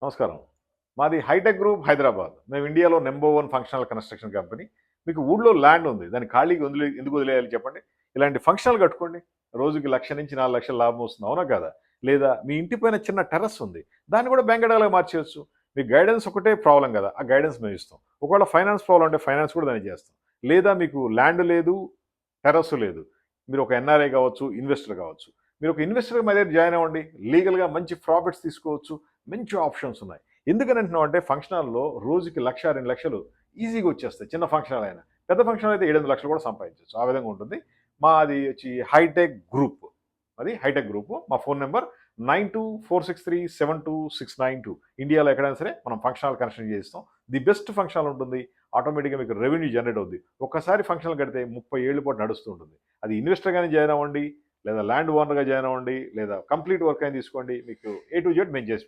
నమస్కారం. మాది hitech group Hyderabad. మేము ఇండియాలో నంబర్ 1 ఫంక్షనల్ కన్‌స్ట్రక్షన్ కంపెనీ. మీకు ఊళ్ళో ల్యాండ్ ఉంది. దాన్ని ఖాళీగా ఎందుకు వదిలేయాలి చెప్పండి? ఇలాంటి ఫంక్షనల్ కట్టుకోండి. రోజుకి 1,00,000-4,00,000 లాభం వస్తుంది. అవునా కాదా? లేదా మీ ఇంటి పైన చిన్న టెర్రస్ ఉంది. దాన్ని కూడా బెంగడాలుగా మార్చేయొచ్చు. మీ గైడెన్స్ ఒకటే ప్రాబ్లమ్ కదా! ఆ గైడెన్స్ మేము ఇస్తాం. ఒకవేళ ఫైనాన్స్ ప్రాబ్లమ్ అంటే ఫైనాన్స్ కూడా దానికి చేస్తాం. లేదా మీకు ల్యాండ్ లేదు, టెర్రస్ లేదు. మీరు ఒక ఎన్ఆర్ఐ కావచ్చు, ఇన్వెస్టర్ కావచ్చు. మీరు ఒక ఇన్వెస్టర్‌గా మా దగ్గర జాయిన్ అవ్వండి. లీగల్‌గా మంచి ప్రాఫిట్స్ తీసుకోవచ్చు. మంచి ఆప్షన్స్ ఉన్నాయి. ఎందుకని అంటున్నామంటే ఫంక్షన్ హాల్‌లో రోజుకి 1,00,000, 2,00,000 ఈజీగా వచ్చేస్తాయి. చిన్న ఫంక్షన్ హాల్ అయినా. పెద్ద ఫంక్షన్ హాల్ అయితే 7,800,000 కూడా సంపాదించొచ్చు. ఆ విధంగా ఉంటుంది. మాది వచ్చి హైటెక్ గ్రూప్. అది హైటెక్ గ్రూప్. మా ఫోన్ నంబర్ 9246372692. ఇండియాలో ఎక్కడైనా సరే మనం ఫంక్షన్ హాల్ కన్‌స్ట్రక్షన్ చేయిస్తాం. ది బెస్ట్ ఫంక్షన్ హాల్ ఉంటుంది. ఆటోమేటిక్‌గా మీకు రెవెన్యూ జనరేట్ అవుద్ది. ఒక్కసారి ఫంక్షన్ హాల్ కడితే 30 ఏళ్ల పాటు నడుస్తూ ఉంటుంది. అది ఇన్వెస్టర్‌గానే జాయిన్ అవ్వండి, లేదా ల్యాండ్ ఓనర్‌గా జాయిన్ అవ్వండి, లేదా కంప్లీట్ వర్క్ అయినా తీసుకోండి. మీకు ఏ టు జెడ్ మేము చేసి పెడతాం.